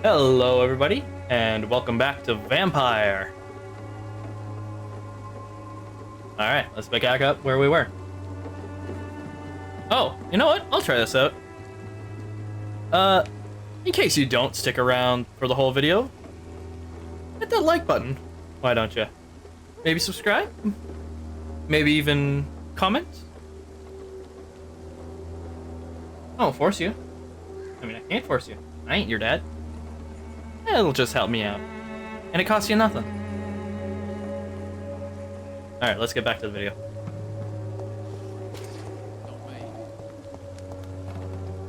Hello, everybody, and welcome back to Vampyr. Alright, let's pick back up where we were. Oh, you know what? I'll try this out. In case you don't stick around for the whole video, hit that like button. Why don't you? Maybe subscribe? Maybe even comment? I won't force you. I mean, I can't force you. I ain't your dad. It'll just help me out. And it costs you nothing. Alright, let's get back to the video.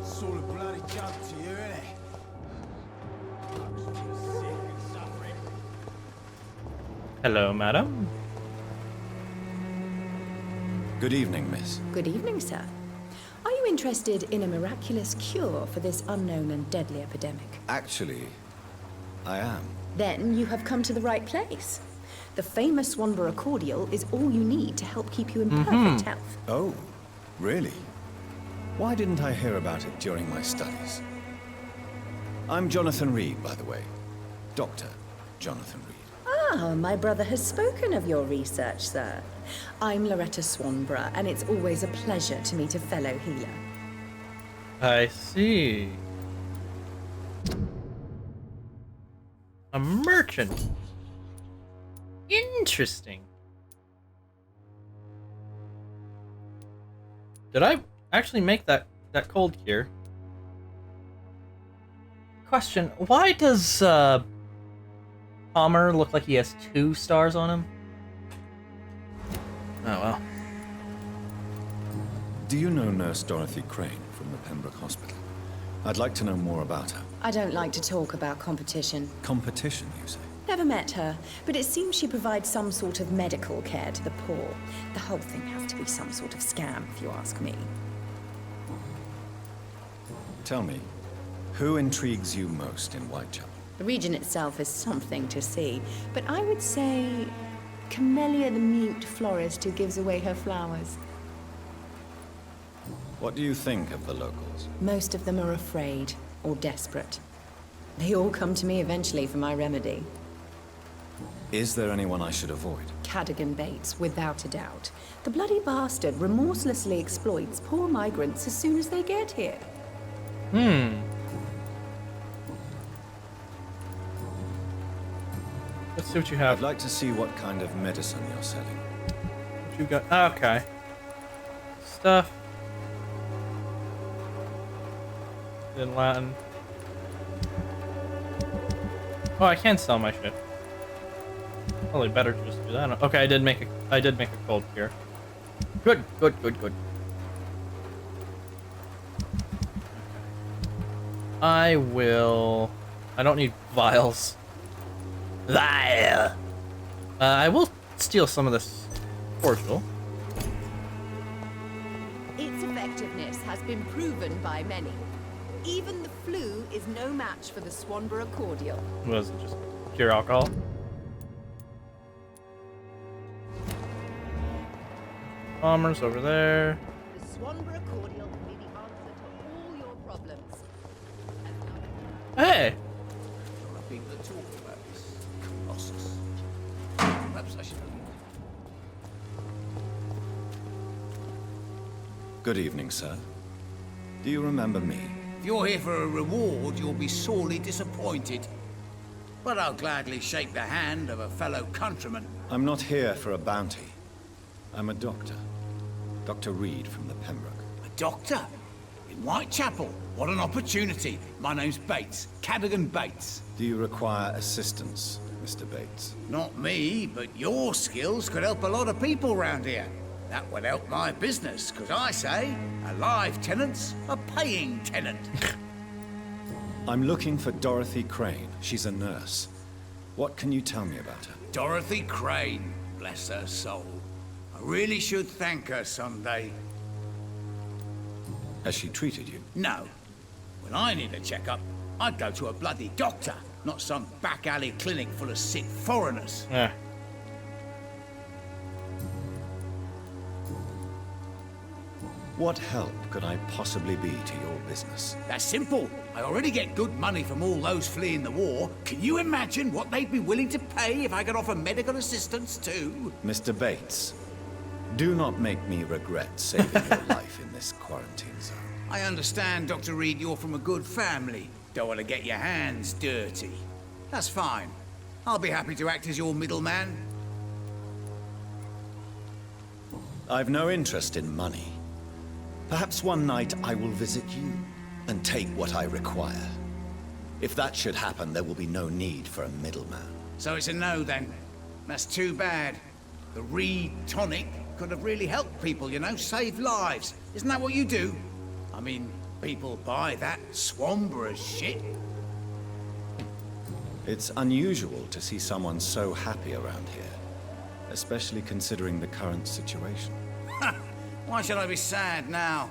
Sort of bloody job to you, innit? Hello, madam. Good evening, miss. Good evening, sir. Are you interested in a miraculous cure for this unknown and deadly epidemic? Actually, I am. Then you have come to the right place. The famous Swanborough cordial is all you need to help keep you in perfect health. Oh, really? Why didn't I hear about it during my studies? I'm Jonathon Reed, by the way. Dr. Jonathon Reed. Ah, my brother has spoken of your research, sir. I'm Loretta Swanborough, and it's always a pleasure to meet a fellow healer. I see. A merchant. Interesting. Did I actually make that cold cure? Question, why does Palmer look like he has 2 stars on him? Oh well. Do you know Nurse Dorothy Crane from the Pembroke Hospital? I'd like to know more about her. I don't like to talk about competition. Competition, you say? Never met her, but it seems she provides some sort of medical care to the poor. The whole thing has to be some sort of scam, if you ask me. Tell me, who intrigues you most in Whitechapel? The region itself is something to see, but I would say Camellia the mute florist who gives away her flowers. What do you think of the locals? Most of them are afraid or desperate. They all come to me eventually for my remedy. Is there anyone I should avoid? Cadogan Bates, without a doubt. The bloody bastard remorselessly exploits poor migrants as soon as they get here. Let's see what you I'd have. like to see what kind of medicine you're selling. What you got? Okay. Stuff. In Latin. Oh, I can sell my shit. Probably better to just do that. Okay, I did make a cold cure. Good. I don't need vials. Vial. I will steal some of this cordial. Its effectiveness has been proven by many. Even the flu is no match for the Swanborough cordial. Was it just pure alcohol? Bombers over there. The Swanborough cordial can be the answer to all your problems. Hey! There are people that talk about this colossus. Perhaps I should. Good evening, sir. Do you remember me? If you're here for a reward, you'll be sorely disappointed. But I'll gladly shake the hand of a fellow countryman. I'm not here for a bounty. I'm a doctor. Dr. Reed from the Pembroke. A doctor? In Whitechapel? What an opportunity. My name's Bates. Cadogan Bates. Do you require assistance, Mr. Bates? Not me, but your skills could help a lot of people round here. That would help my business, because I say, a live tenant's a paying tenant. I'm looking for Dorothy Crane. She's a nurse. What can you tell me about her? Dorothy Crane, bless her soul. I really should thank her someday. Has she treated you? No. When I need a checkup, I'd go to a bloody doctor, not some back alley clinic full of sick foreigners. Yeah. What help could I possibly be to your business? That's simple. I already get good money from all those fleeing the war. Can you imagine what they'd be willing to pay if I could offer medical assistance too? Mr. Bates, do not make me regret saving your life in this quarantine zone. I understand, Dr. Reed, you're from a good family. Don't want to get your hands dirty. That's fine. I'll be happy to act as your middleman. I've no interest in money. Perhaps one night I will visit you and take what I require. If that should happen, there will be no need for a middleman. So it's a no then. That's too bad. The Reed tonic could have really helped people, you know, save lives. Isn't that what you do? I mean, people buy that Swamborough shit. It's unusual to see someone so happy around here, especially considering the current situation. Why should I be sad now?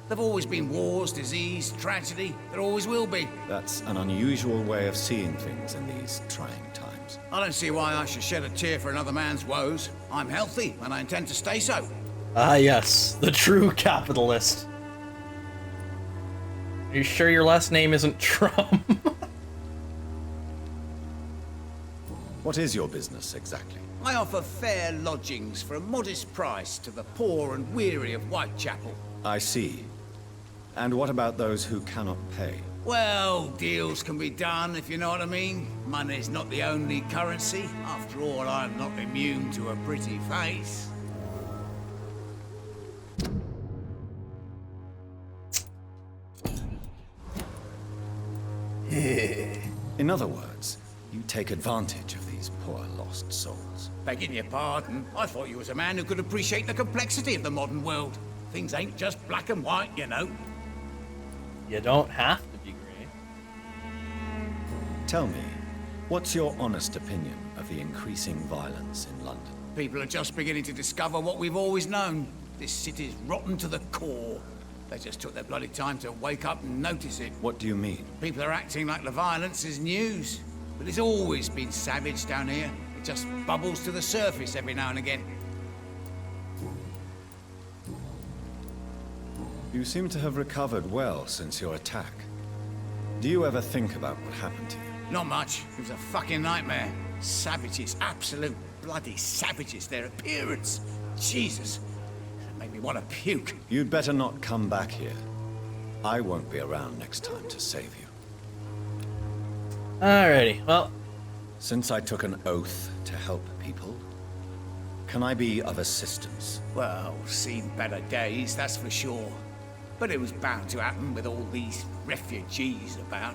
There've always been wars, disease, tragedy. There always will be. That's an unusual way of seeing things in these trying times. I don't see why I should shed a tear for another man's woes. I'm healthy, and I intend to stay so. Ah, yes, the true capitalist. Are you sure your last name isn't Trump? What is your business exactly? I offer fair lodgings for a modest price to the poor and weary of Whitechapel. I see. And what about those who cannot pay? Well, deals can be done, if you know what I mean. Money's not the only currency. After all, I'm not immune to a pretty face. In other words, you take advantage of these poor lost souls. Begging your pardon, I thought you was a man who could appreciate the complexity of the modern world. Things ain't just black and white, you know. You don't have to be great. Tell me, what's your honest opinion of the increasing violence in London? People are just beginning to discover what we've always known. This city's rotten to the core. They just took their bloody time to wake up and notice it. What do you mean? People are acting like the violence is news. But it's always been savage down here. It just bubbles to the surface every now and again. You seem to have recovered well since your attack. Do you ever think about what happened to you? Not much. It was a fucking nightmare. Savages, absolute bloody savages. Their appearance. Jesus. It made me want to puke. You'd better not come back here. I won't be around next time to save you. Alrighty, well. Since I took an oath to help people, can I be of assistance? Well, seen better days, that's for sure. But it was bound to happen with all these refugees about.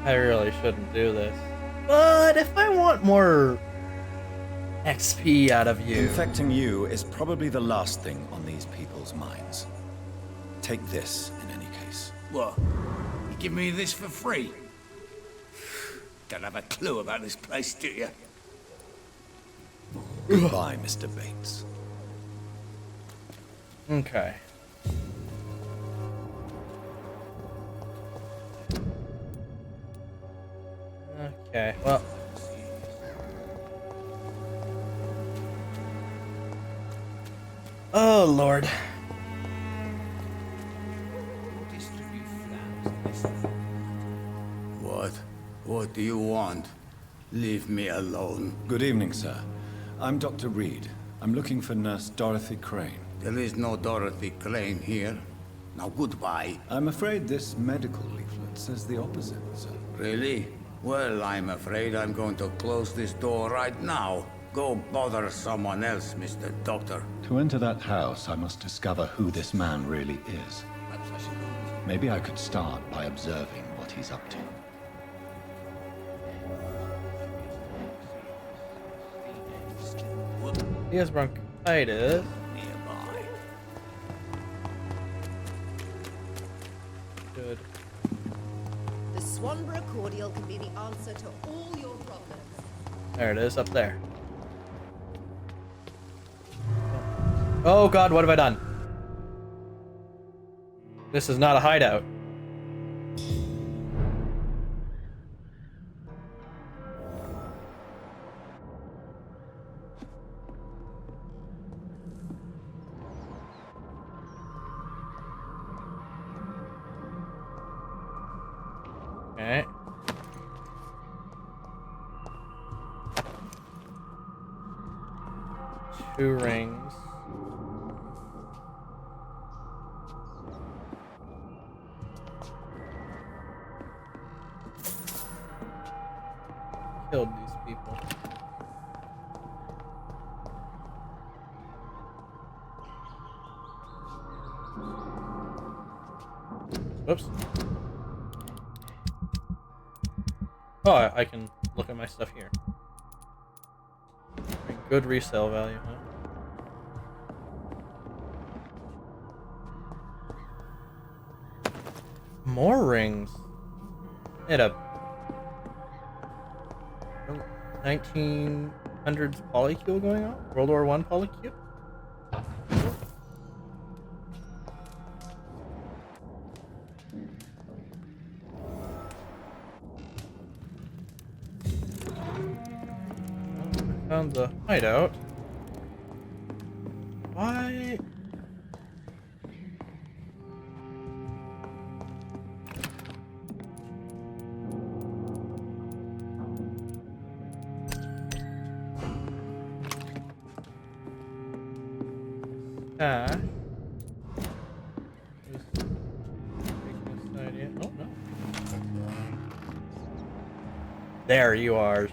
I really shouldn't do this. But if I want more XP out of you... Infecting you is probably the last thing on these people's minds. Take this, in any case. What? You give me this for free? Don't have a clue about this place, do you? Goodbye, Mr. Bates. Okay. Okay, well... Oh, Lord. What do you want? Leave me alone. Good evening, sir. I'm Dr. Reed. I'm looking for Nurse Dorothy Crane. There is no Dorothy Crane here. Now goodbye. I'm afraid this medical leaflet says the opposite, sir. Really? Well, I'm afraid I'm going to close this door right now. Go bother someone else, Mr. Doctor. To enter that house, I must discover who this man really is. Maybe I could start by observing what he's up to. He has bronchitis. Nearby. Good. The Swanborough cordial can be the answer to all your problems. There it is, up there. Oh god, what have I done? This is not a hideout. Okay. Two rings. Killed these people. Whoops. Oh, I can look at my stuff here. Good resale value, huh? More rings. Hit a 1900s polycule going on? World War I polycule? I found the hideout. Why? Ah. Oh no. There you are.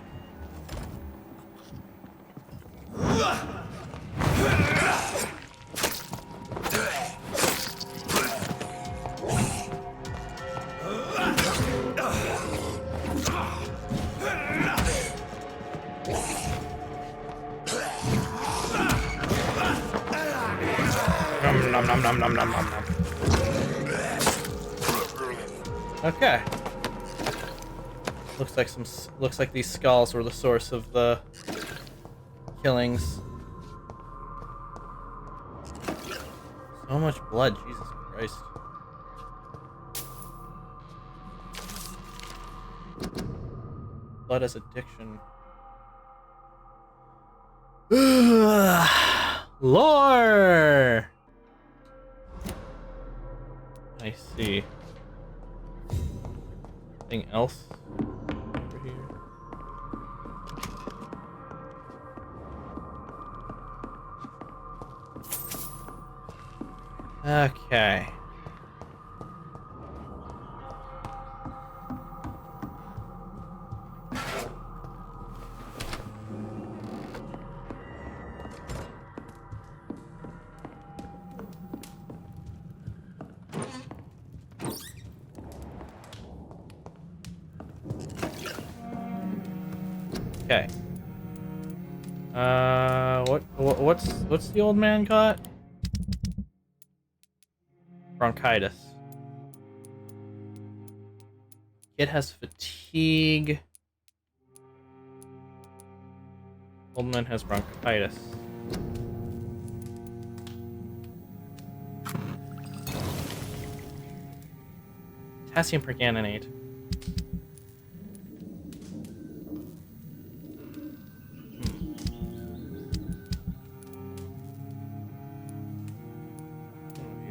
Nom, nom, nom, nom, nom, nom, nom. Okay. Looks like these skulls were the source of the killings. So much blood, Jesus Christ. Blood as addiction. Lore! I see. Anything else over here? Okay. Okay. What's the old man got? Bronchitis. Kid has fatigue. Old man has bronchitis. Potassium perganganate.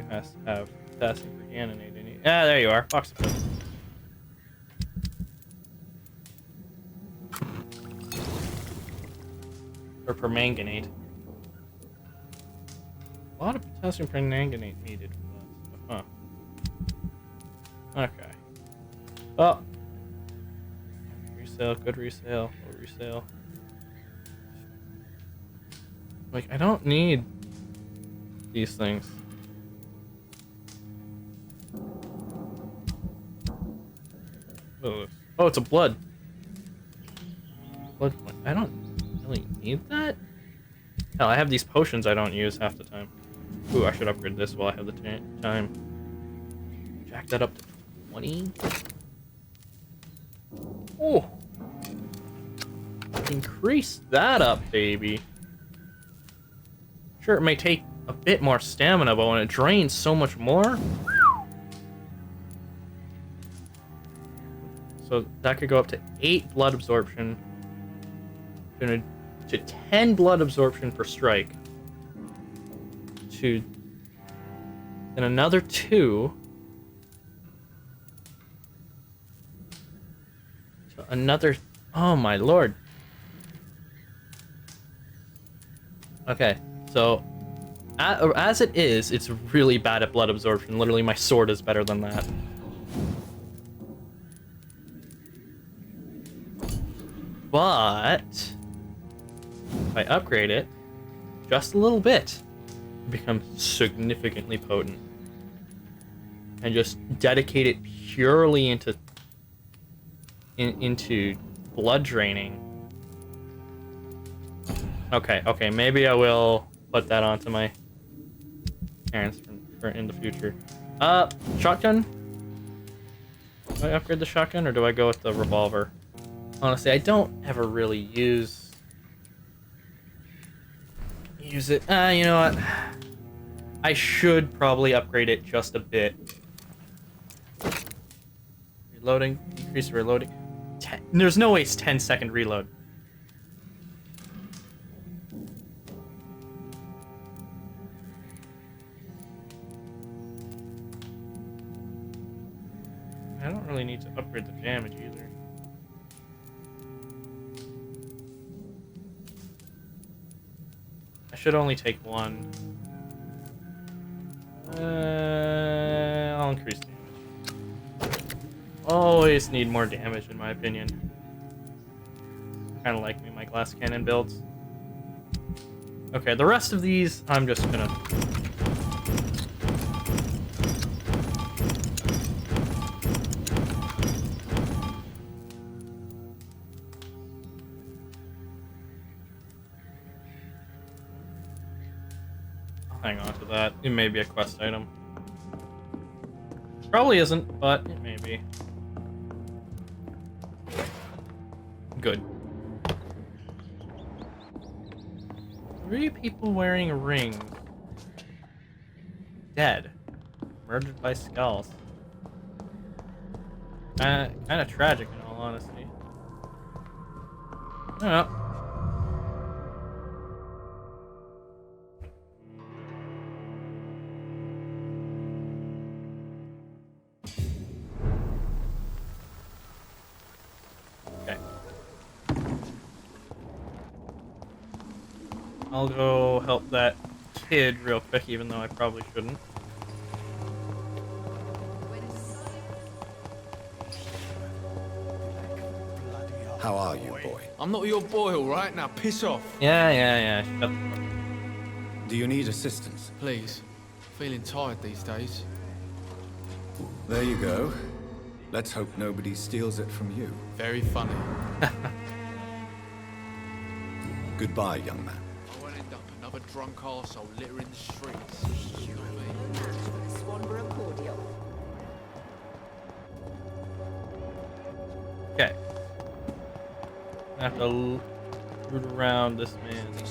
Has to have potassium perganganate in it. Ah, there you are. Box of pills. Or permanganate. A lot of potassium permanganate needed for that. Huh. Okay. Oh. Resale, good resale, low resale. Like, I don't need these things. Oh, it's a blood. Blood. I don't really need that. Hell, I have these potions I don't use half the time. Ooh, I should upgrade this while I have the time. Jack that up to 20. Oh, increase that up, baby. Sure, it may take a bit more stamina, but when it drains so much more. So that could go up to 8 blood absorption, to 10 blood absorption per strike, to then another 2, So another. Oh my lord. Okay, so as it is, it's really bad at blood absorption. Literally, my sword is better than that. But if I upgrade it just a little bit, it becomes significantly potent. And just dedicate it purely into blood draining. Okay, maybe I will put that onto my parents for in the future. Shotgun? Do I upgrade the shotgun or do I go with the revolver? Honestly, I don't ever really use it. You know what? I should probably upgrade it just a bit. Reloading, increase reloading. There's no way it's 10-second reload. I don't really need to upgrade the damage either. I should only take one. I'll increase damage. Always need more damage, in my opinion. Kind of like me, my glass cannon builds. Okay, the rest of these, I'm just gonna... hang on to that. It may be a quest item. Probably isn't, but it may be. Good. 3 people wearing rings. Dead. Murdered by skulls. Kind of tragic in all honesty. I don't know. I'll go help that kid real quick, even though I probably shouldn't. How are you, boy? I'm not your boy, all right? Now piss off. Yeah. Shut the fuck up. Do you need assistance? Please. Feeling tired these days. There you go. Let's hope nobody steals it from you. Very funny. Goodbye, young man. I won't end up another drunk arsehole littering the streets. You know what I mean? For the Swanborough cordial. Okay. I have to root around this man. There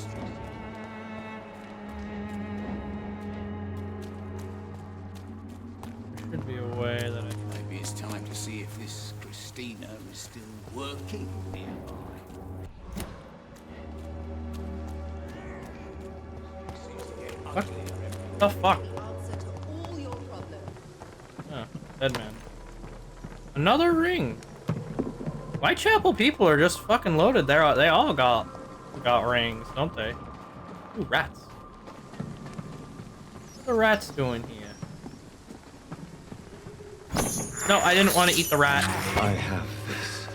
should be a way that I can... Maybe it's time to see if this Christina is still working nearby. What the fuck? The answer to all your problems. Oh, dead man. Another ring. Whitechapel people are just fucking loaded. They all got rings, don't they? Ooh, rats. What are the rats doing here? No, I didn't want to eat the rat. I have this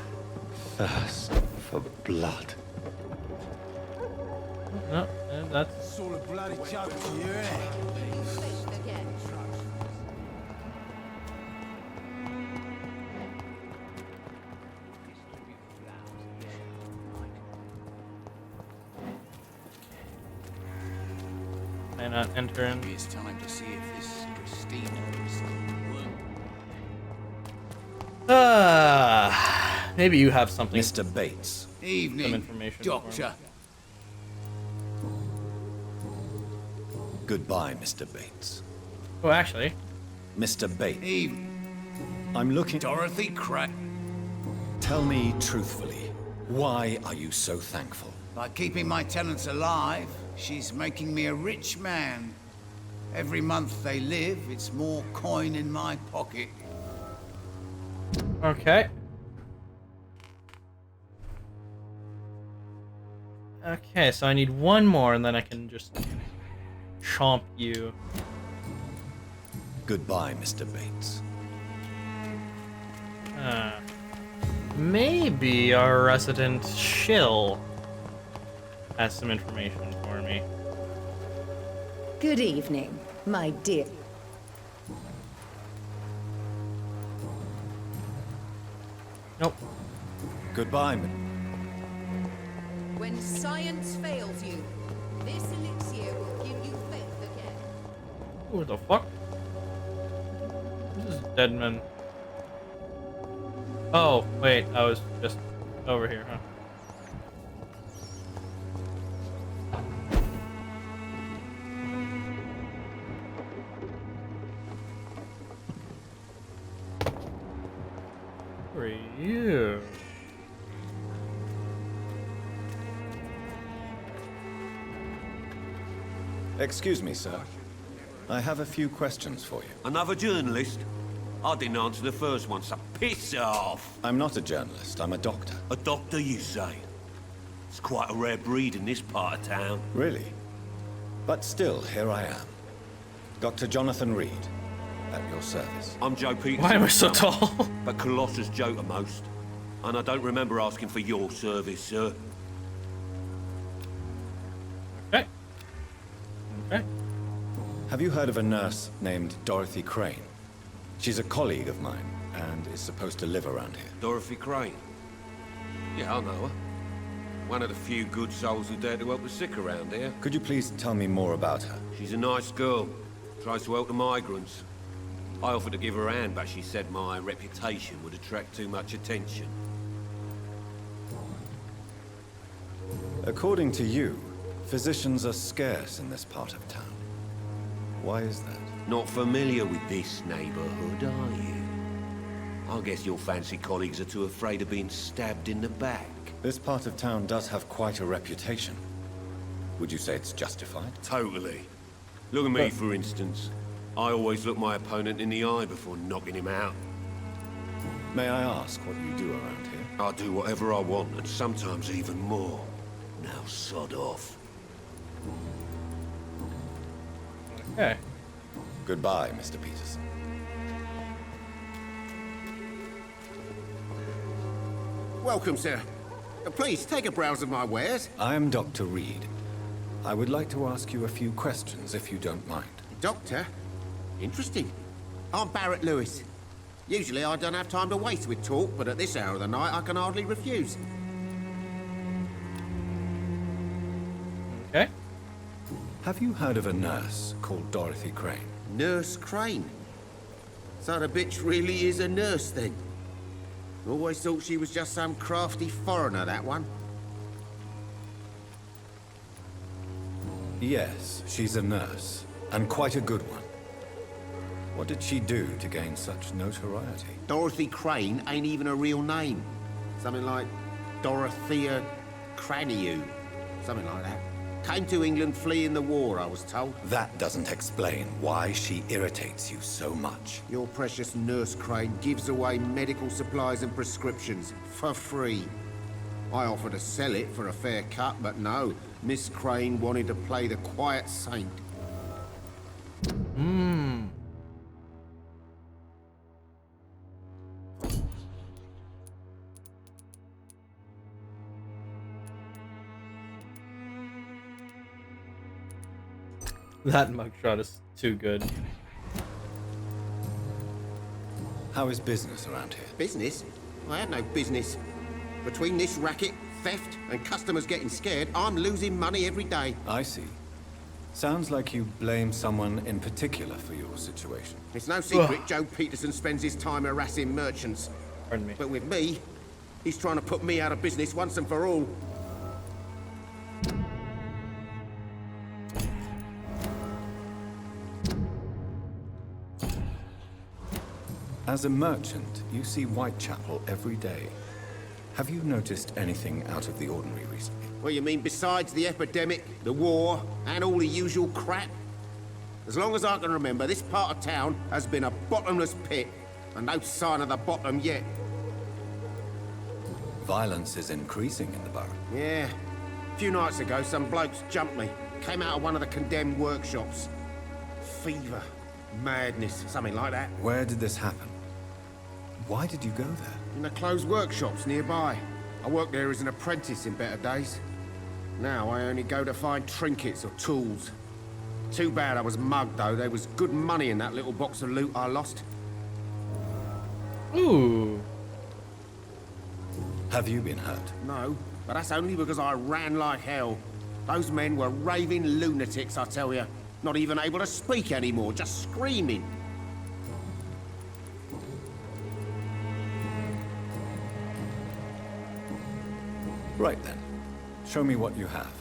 thirst for blood. No, that's... Sort of bloody chunk to your head. Finished again. May not enter in. Maybe it's time to see if this Christina is still working. Maybe you have something. Mr. Bates. Some Evening, information for Doctor. Goodbye, Mr. Bates. Oh, actually. Mr. Bates, Evening, I'm looking... Dorothy Crack. Tell me truthfully, why are you so thankful? By keeping my tenants alive, she's making me a rich man. Every month they live, it's more coin in my pocket. Okay. Okay, so I need one more, and then I can just chomp you. Goodbye, Mr. Bates. Maybe our resident shill has some information for me. Good evening, my dear. Nope. Goodbye, When science fails you, this elixir will give you faith again. Who the fuck? This is Deadman. Oh, wait, I was just over here, huh? Who are you? Excuse me, sir. I have a few questions for you. Another journalist? I didn't answer the first one, so piss off! I'm not a journalist, I'm a doctor. A doctor, you say? It's quite a rare breed in this part of town. Really? But still, here I am. Dr. Jonathon Reed, at your service. I'm Joe Peterson. Why am I so tall? But Colossus Joe to most. And I don't remember asking for your service, sir. Okay. Okay. Have you heard of a nurse named Dorothy Crane? She's a colleague of mine, and is supposed to live around here. Dorothy Crane. Yeah, I know her. One of the few good souls who dare to help the sick around here. Could you please tell me more about her? She's a nice girl. Tries to help the migrants. I offered to give her a hand, but she said my reputation would attract too much attention. According to you, physicians are scarce in this part of town. Why is that? Not familiar with this neighborhood, are you? I guess your fancy colleagues are too afraid of being stabbed in the back. This part of town does have quite a reputation. Would you say it's justified? Totally. Look at me, for instance. I always look my opponent in the eye before knocking him out. May I ask what you do around here? I do whatever I want, and sometimes even more. Now sod off. Okay. Goodbye, Mr. Peterson. Welcome, sir. Please, take a browse of my wares. I am Dr. Reed. I would like to ask you a few questions, if you don't mind. Doctor? Interesting. I'm Barrett Lewis. Usually I don't have time to waste with talk, but at this hour of the night I can hardly refuse. Okay. Have you heard of a nurse called Dorothy Crane? Nurse Crane. So the bitch really is a nurse, then? Always thought she was just some crafty foreigner, that one. Yes, she's a nurse, and quite a good one. What did she do to gain such notoriety? Dorothy Crane ain't even a real name. Something like Dorothea Craniu. Something like that. Came to England fleeing the war, I was told. That doesn't explain why she irritates you so much. Your precious Nurse Crane gives away medical supplies and prescriptions for free. I offered to sell it for a fair cut, but no. Miss Crane wanted to play the quiet saint. That mugshot is too good. How is business around here? Business? I had no business. Between this racket, theft, and customers getting scared, I'm losing money every day. I see. Sounds like you blame someone in particular for your situation. It's no secret Joe Peterson spends his time harassing merchants. Pardon me. But with me, he's trying to put me out of business once and for all. As a merchant, you see Whitechapel every day. Have you noticed anything out of the ordinary recently? Well, you mean besides the epidemic, the war, and all the usual crap? As long as I can remember, this part of town has been a bottomless pit, and no sign of the bottom yet. Violence is increasing in the borough. Yeah, few nights ago, some blokes jumped me. Came out of one of the condemned workshops. Fever, madness, something like that. Where did this happen? Why did you go there? In the closed workshops nearby. I worked there as an apprentice in better days. Now I only go to find trinkets or tools. Too bad I was mugged, though. There was good money in that little box of loot I lost. Ooh. Have you been hurt? No, but that's only because I ran like hell. Those men were raving lunatics, I tell you. Not even able to speak anymore, just screaming. Right then. Show me what you have.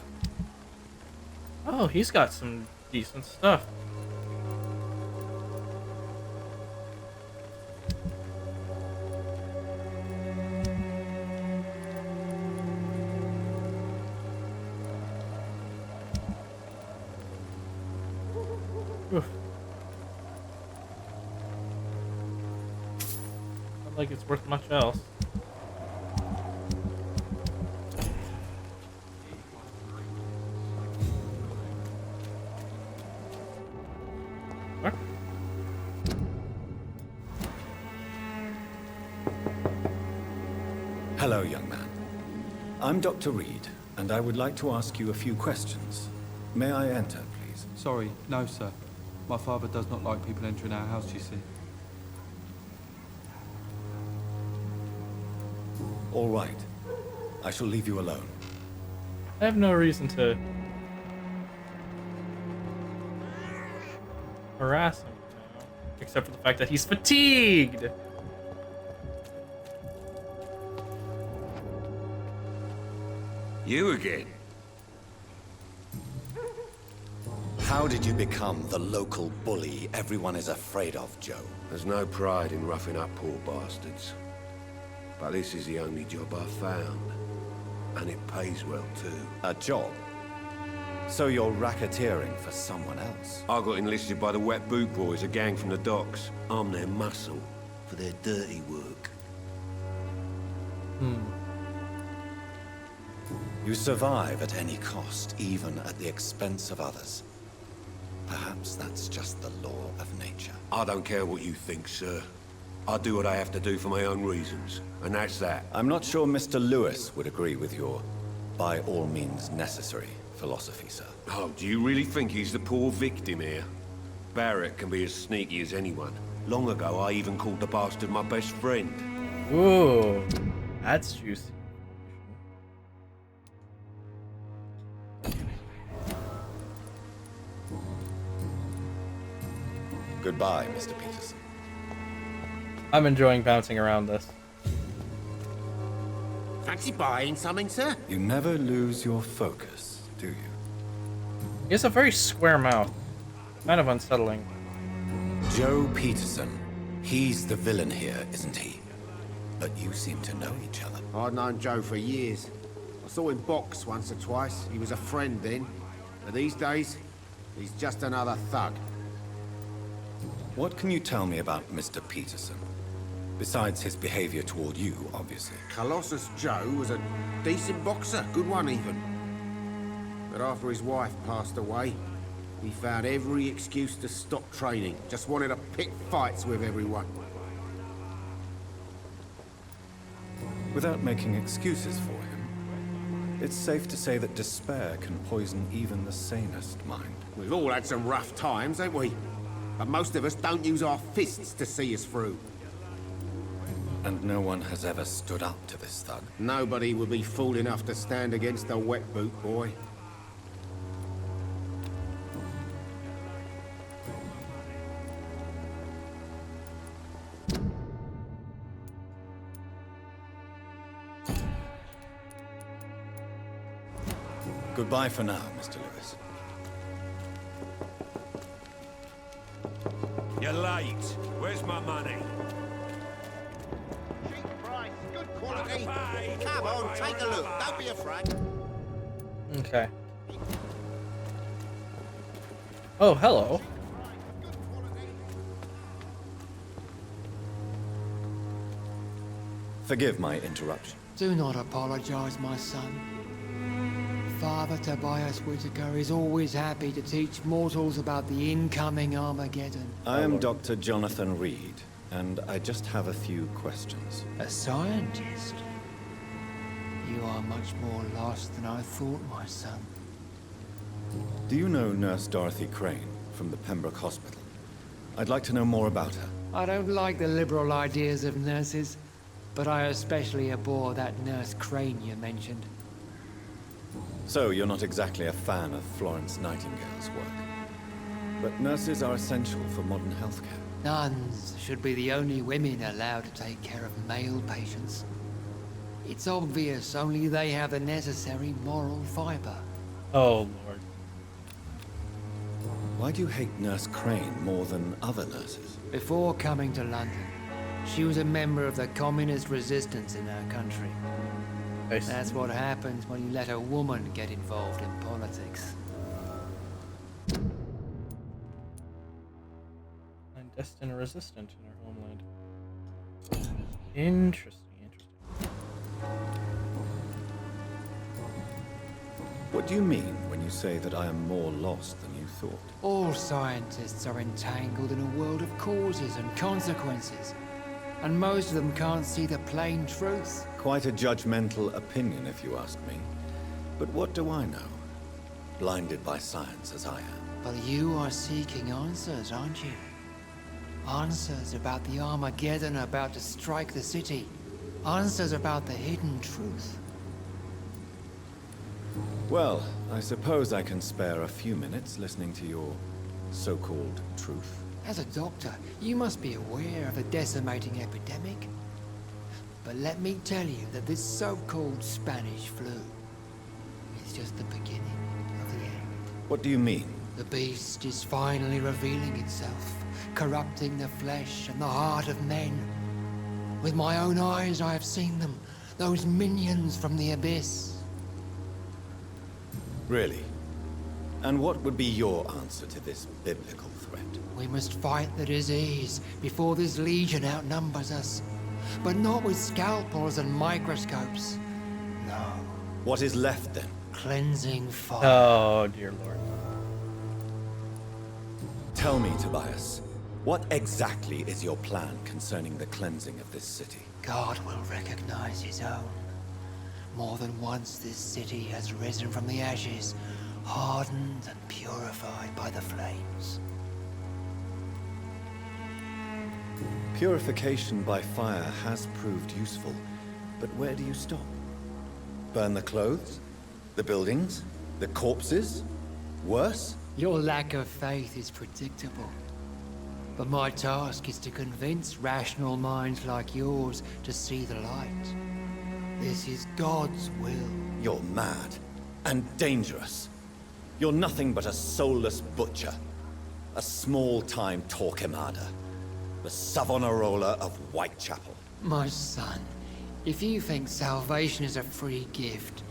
Oh, he's got some decent stuff. Oof. Not like it's worth much else. What? Hello, young man. I'm Dr. Reed, and I would like to ask you a few questions. May I enter, please? Sorry, no, sir. My father does not like people entering our house, you see. All right. I shall leave you alone. I have no reason to harass him now, except for the fact that he's fatigued. You again? How did you become the local bully everyone is afraid of, Joe? There's no pride in roughing up poor bastards. But this is the only job I've found. And it pays well, too. A job? So you're racketeering for someone else? I got enlisted by the Wet Boot Boys, a gang from the docks. I'm their muscle for their dirty work. You survive at any cost, even at the expense of others. Perhaps that's just the law of nature. I don't care what you think, sir. I do what I have to do for my own reasons, and that's that. I'm not sure Mr. Lewis would agree with your by all means necessary philosophy, sir. Oh, do you really think he's the poor victim here? Barrett can be as sneaky as anyone. Long ago, I even called the bastard my best friend. Ooh, that's juicy. Goodbye, Mr. Peterson. I'm enjoying bouncing around this. Fancy buying something, sir? You never lose your focus, do you? He has a very square mouth. Kind of unsettling. Joe Peterson. He's the villain here, isn't he? But you seem to know each other. I'd known Joe for years. I saw him box once or twice. He was a friend then. But these days, he's just another thug. What can you tell me about Mr. Peterson? Besides his behavior toward you, obviously. Colossus Joe was a decent boxer, good one even. But after his wife passed away, he found every excuse to stop training. Just wanted to pick fights with everyone. Without making excuses for him, it's safe to say that despair can poison even the sanest mind. We've all had some rough times, ain't we? But most of us don't use our fists to see us through. And no one has ever stood up to this thug. Nobody would be fool enough to stand against a wet boot boy. Goodbye for now, Mr. Lewis. You're late. Where's my money? Cheap price, good quality. Come on, take a look. Don't be afraid. Okay. Oh, hello. Forgive my interruption. Do not apologize, my son. Father Tobias Whitaker is always happy to teach mortals about the incoming Armageddon. I am Dr. Jonathon Reed, and I just have a few questions. A scientist? You are much more lost than I thought, my son. Do you know Nurse Dorothy Crane from the Pembroke Hospital? I'd like to know more about her. I don't like the liberal ideas of nurses, but I especially abhor that Nurse Crane you mentioned. So, you're not exactly a fan of Florence Nightingale's work. But nurses are essential for modern healthcare. Nuns should be the only women allowed to take care of male patients. It's obvious only they have the necessary moral fiber. Oh, Lord. Why do you hate Nurse Crane more than other nurses? Before coming to London, she was a member of the communist resistance in our country. That's what happens when you let a woman get involved in politics. Clandestine resistant in our homeland. Interesting, interesting. What do you mean when you say that I am more lost than you thought? All scientists are entangled in a world of causes and consequences, and most of them can't see the plain truth. Quite a judgmental opinion, if you ask me. But what do I know? Blinded by science as I am. But you are seeking answers, aren't you? Answers about the Armageddon about to strike the city. Answers about the hidden truth. Well, I suppose I can spare a few minutes listening to your so-called truth. As a doctor, you must be aware of the decimating epidemic. But let me tell you that this so-called Spanish flu is just the beginning of the end. What do you mean? The beast is finally revealing itself, corrupting the flesh and the heart of men. With my own eyes I have seen them, those minions from the abyss. Really? And what would be your answer to this biblical threat? We must fight the disease before this legion outnumbers us. But not with scalpels and microscopes. No. What is left then? Cleansing fire. Oh, dear Lord. Tell me, Tobias, what exactly is your plan concerning the cleansing of this city? God will recognize his own. More than once this city has risen from the ashes, hardened and purified by the flames. Purification by fire has proved useful, but where do you stop? Burn the clothes? The buildings? The corpses? Worse? Your lack of faith is predictable. But my task is to convince rational minds like yours to see the light. This is God's will. You're mad and dangerous. You're nothing but a soulless butcher. A small-time Torquemada. The Savonarola of Whitechapel. My son, if you think salvation is a free gift,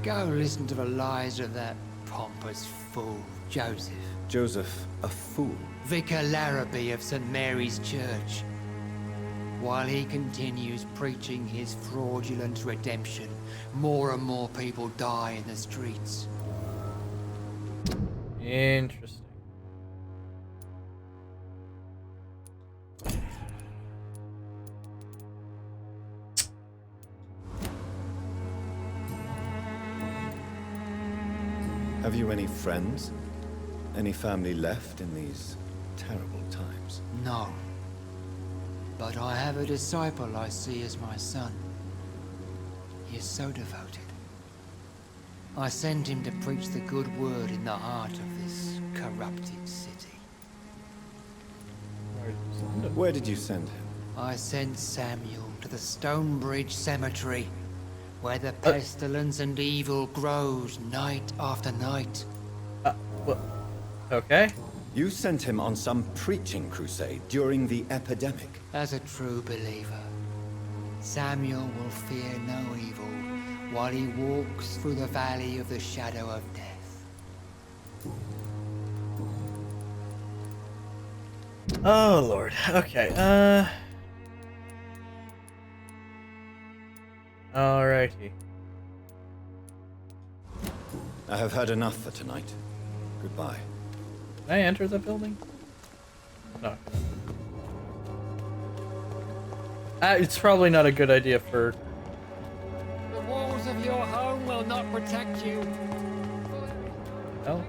go listen to the lies of that pompous fool, Joseph. Joseph, a fool? Vicar Larrabee of St. Mary's Church. While he continues preaching his fraudulent redemption, more and more people die in the streets. Interesting. Have you any friends? Any family left in these terrible times? No. But I have a disciple I see as my son. He is so devoted. I send him to preach the good word in the heart of this corrupted city. Where did you send him? I sent Samuel to the Stonebridge Cemetery, where the pestilence and evil grows night after night. Well, okay. You sent him on some preaching crusade during the epidemic. As a true believer, Samuel will fear no evil while he walks through the valley of the shadow of death. Oh, Lord. Okay, Alrighty. I have heard enough for tonight. Goodbye. Can I enter the building? No. It's probably not a good idea for... The walls of your home will not protect you. No?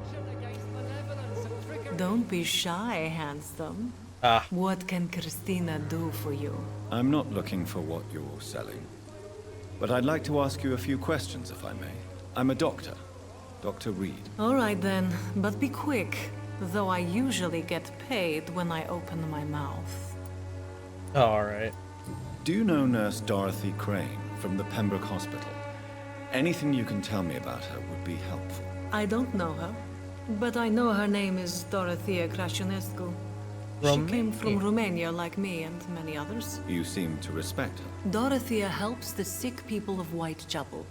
Don't be shy, handsome. Ah. What can Christina do for you? I'm not looking for what you're selling. But I'd like to ask you a few questions, if I may. I'm a doctor. Dr. Reed. All right then, but be quick. Though I usually get paid when I open my mouth. All right. Do you know Nurse Dorothy Crane from the Pembroke Hospital? Anything you can tell me about her would be helpful. I don't know her, but I know her name is Dorothea Crăciunescu. She came from Romania like me and many others. You seem to respect her. Dorothea helps the sick people of Whitechapel.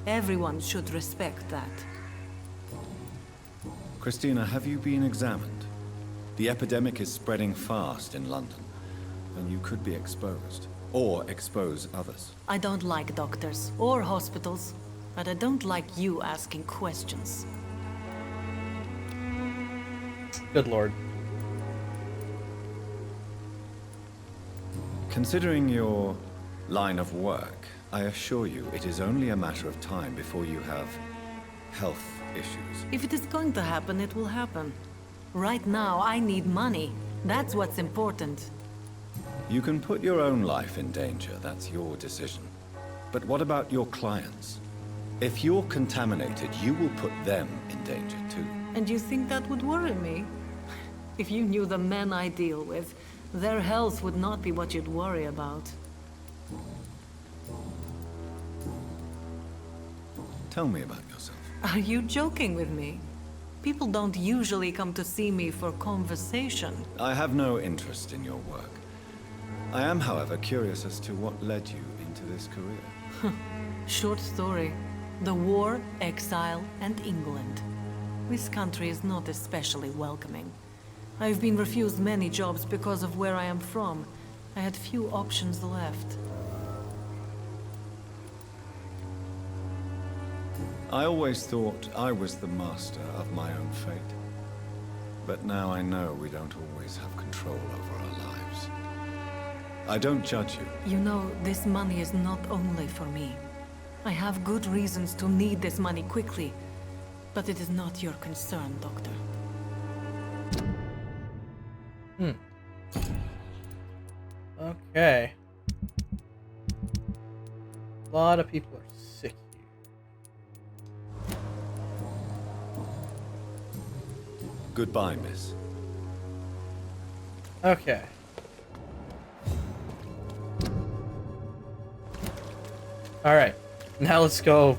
Everyone should respect that. Christina, have you been examined? The epidemic is spreading fast in London, and you could be exposed, or expose others. I don't like doctors or hospitals, but I don't like you asking questions. Good lord. Considering your line of work, I assure you it is only a matter of time before you have health issues. If it is going to happen, it will happen. Right now, I need money. That's what's important. You can put your own life in danger, that's your decision. But what about your clients? If you're contaminated, you will put them in danger too. And you think that would worry me? If you knew the men I deal with, their health would not be what you'd worry about. Tell me about yourself. Are you joking with me? People don't usually come to see me for conversation. I have no interest in your work. I am, however, curious as to what led you into this career. Short story. The war, exile, and England. This country is not especially welcoming. I've been refused many jobs because of where I am from. I had few options left. I always thought I was the master of my own fate. But now I know we don't always have control over our lives. I don't judge you. You know, this money is not only for me. I have good reasons to need this money quickly. But it is not your concern, Doctor. Okay. A lot of people are sick here. Goodbye, miss. Okay. Alright. Now let's go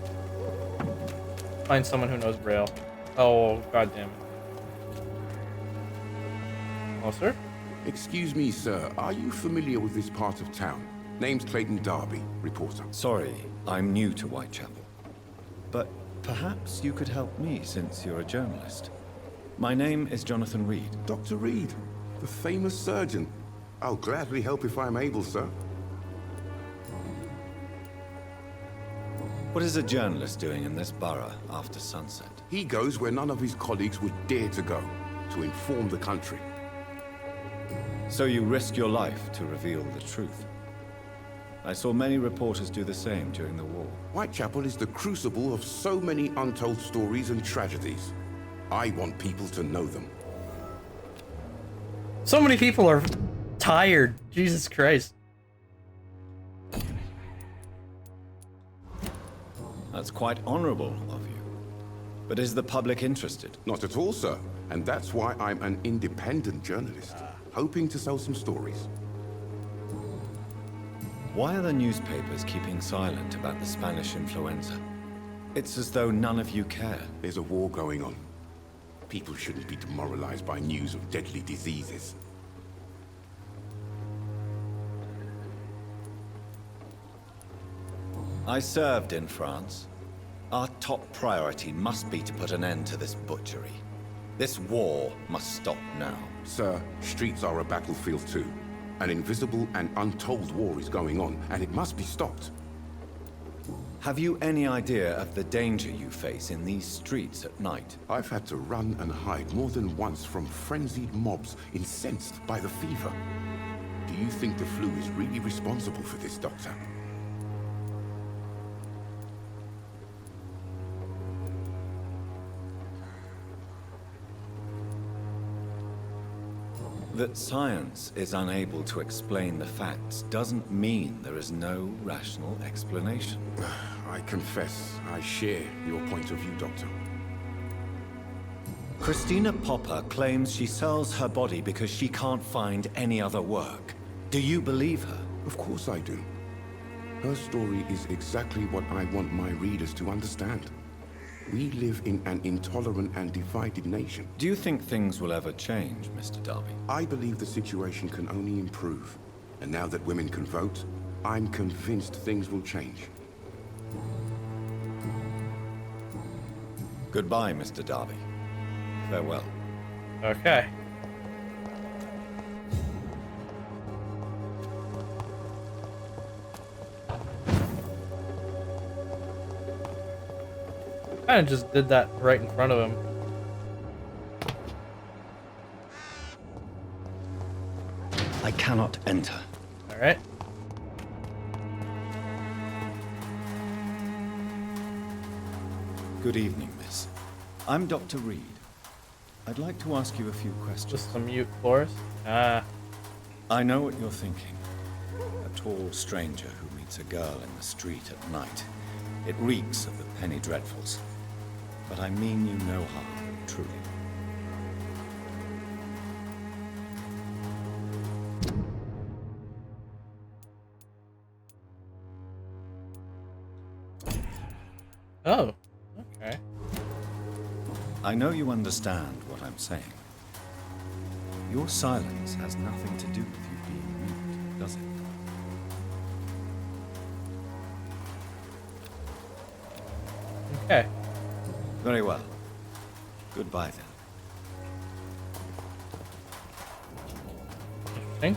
find someone who knows Braille. Oh, god damn it. Oh, sir? Excuse me, sir. Are you familiar with this part of town? Name's Clayton Darby, reporter. Sorry, I'm new to Whitechapel. But perhaps you could help me since you're a journalist. My name is Jonathon Reed. Dr. Reed, the famous surgeon. I'll gladly help if I'm able, sir. What is a journalist doing in this borough after sunset? He goes where none of his colleagues would dare to go, to inform the country. So you risk your life to reveal the truth. I saw many reporters do the same during the war. Whitechapel is the crucible of so many untold stories and tragedies. I want people to know them. So many people are tired. Jesus Christ. That's quite honorable of you. But is the public interested? Not at all, sir. And that's why I'm an independent journalist, hoping to sell some stories. Why are the newspapers keeping silent about the Spanish influenza? It's as though none of you care. There's a war going on. People shouldn't be demoralized by news of deadly diseases. I served in France. Our top priority must be to put an end to this butchery. This war must stop now. Sir, streets are a battlefield too. An invisible and untold war is going on, and it must be stopped. Have you any idea of the danger you face in these streets at night? I've had to run and hide more than once from frenzied mobs incensed by the fever. Do you think the flu is really responsible for this, Doctor? That science is unable to explain the facts doesn't mean there is no rational explanation. I confess, I share your point of view, Doctor. Christina Popper claims she sells her body because she can't find any other work. Do you believe her? Of course I do. Her story is exactly what I want my readers to understand. We live in an intolerant and divided nation. Do you think things will ever change, Mr. Darby? I believe the situation can only improve. And now that women can vote, I'm convinced things will change. Goodbye, Mr. Darby. Farewell. Okay. Kind of just did that right in front of him. I cannot enter. All right. Good evening, miss. I'm Dr. Reed. I'd like to ask you a few questions. Just some mute forest. Ah. I know what you're thinking. A tall stranger who meets a girl in the street at night. It reeks of the penny dreadfuls. But I mean you no harm, truly. Oh, okay. I know you understand what I'm saying. Your silence has nothing to do with you being mute, does it? Okay. Very well. Goodbye then. Interesting.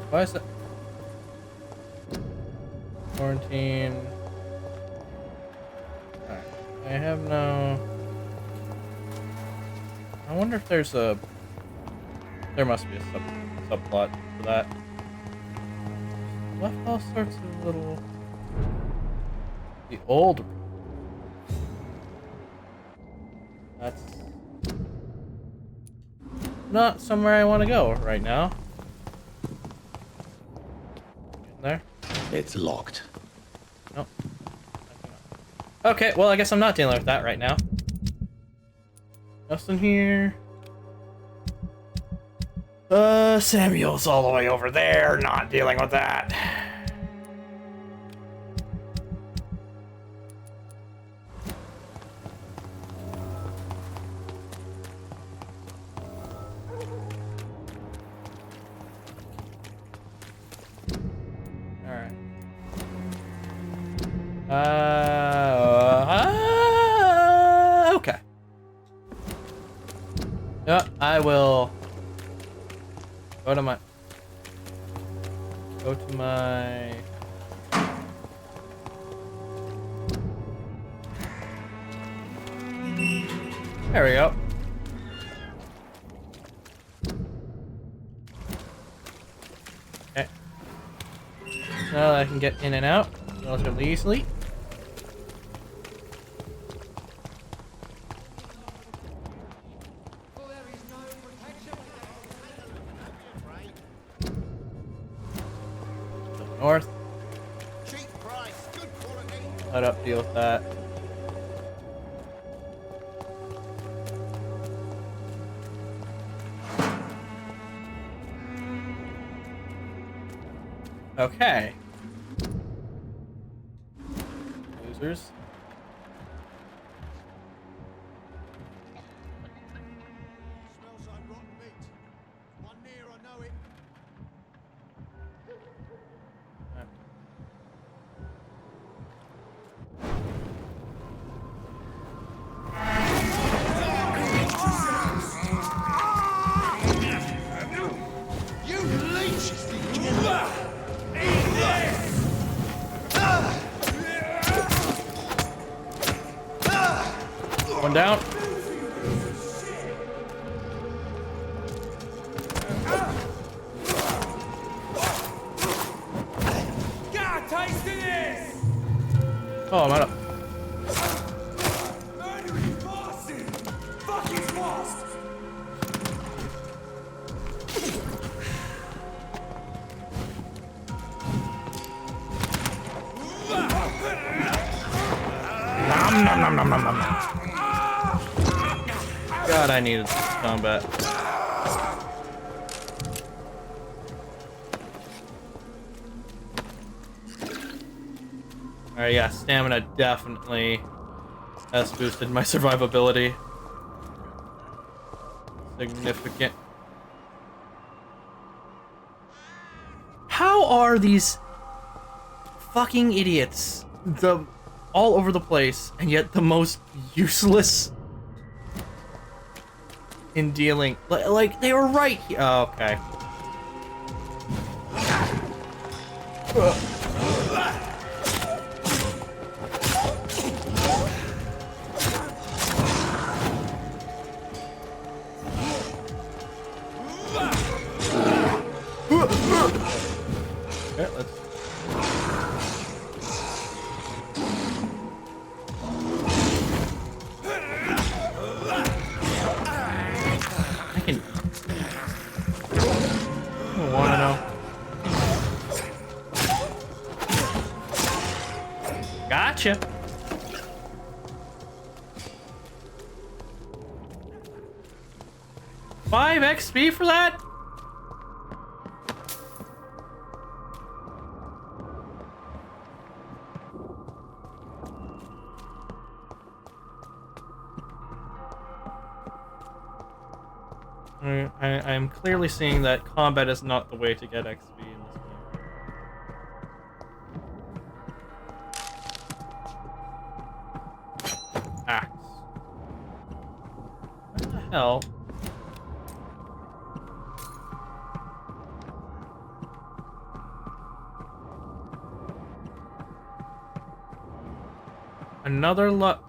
Why is it? Quarantine. Alright. I have no... I wonder if there's a... There must be a subplot for that. Left all sorts of little... The old... That's... not somewhere I want to go right now. Getting there? It's locked. Nope. Okay, well, I guess I'm not dealing with that right now. Nothing here. Samuel's all the way over there, not dealing with that. Alright. Okay. Yeah, I will go to my there we go. Okay. Now I can get in and out relatively easily. North. Let up deal with that. Okay. Losers. One down. Got a taste of this! Oh, I'm out of. Murdering bastard! Fuck his lost! Nom, nom, nom, nom, nom, nom. God, I needed combat. Alright, yeah, stamina definitely has boosted my survivability. Significant. How are these fucking idiots all over the place, and yet the most useless in dealing? Like they were right here. Oh, okay. Okay, let's. I can. I wanna know. Gotcha. $5 XP for that? I'm clearly seeing that combat is not the way to get XP in this game. Axe. What the hell? Another luck.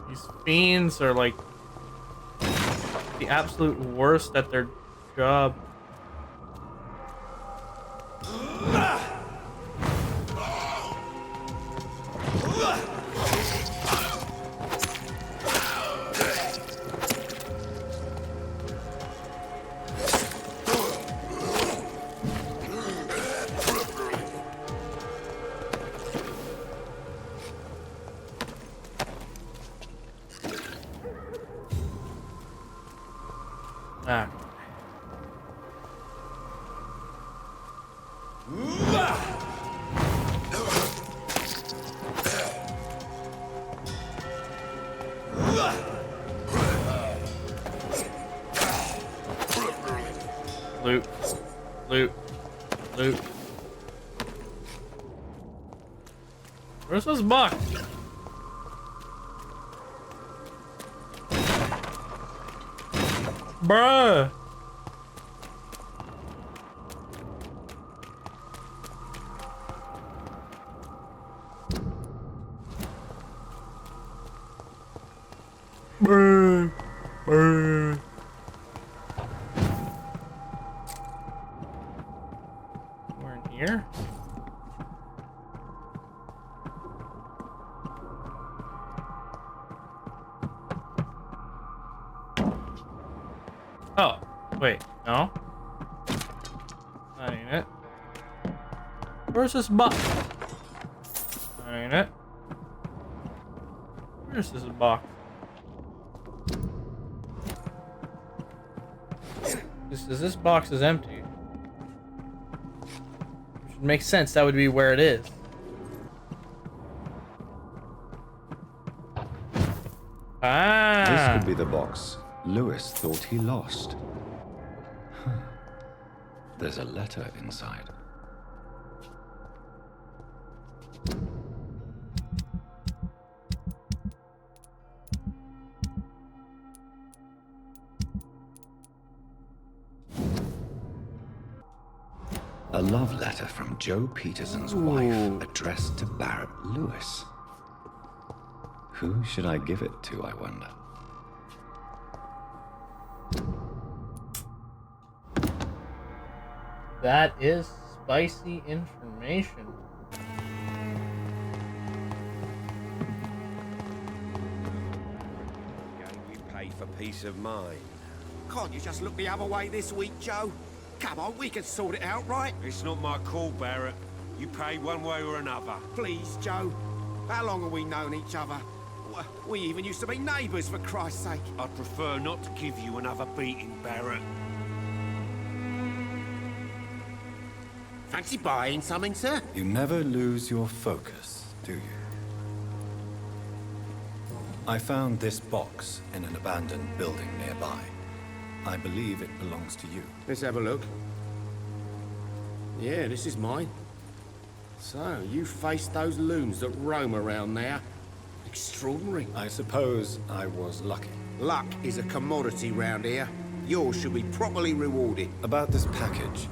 These fiends are like the absolute worst at their job. Ah. Loot. Loot. Loot. Where's this box? Bruh. Bruh. Bruh. We're in here? Oh, wait, no? That ain't it. Where's this box? That ain't it. There's this box. This box is empty. Which would make sense. That would be where it is. Ah. This could be the box Lewis thought he lost. Huh. There's a letter inside. A love letter from Joe Peterson's wife, addressed to Barrett Lewis. Who should I give it to, I wonder? That is spicy information. We pay for peace of mind. Can't you just look the other way this week, Joe? Come on, we can sort it out, right? It's not my call, Barrett. You pay one way or another. Please, Joe. How long have we known each other? We even used to be neighbours, for Christ's sake. I'd prefer not to give you another beating, Barrett. Fancy buying something, sir? You never lose your focus, do you? I found this box in an abandoned building nearby. I believe it belongs to you. Let's have a look. Yeah, this is mine. So, you faced those loons that roam around there. Extraordinary. I suppose I was lucky. Luck is a commodity round here. Yours should be properly rewarded. About this package,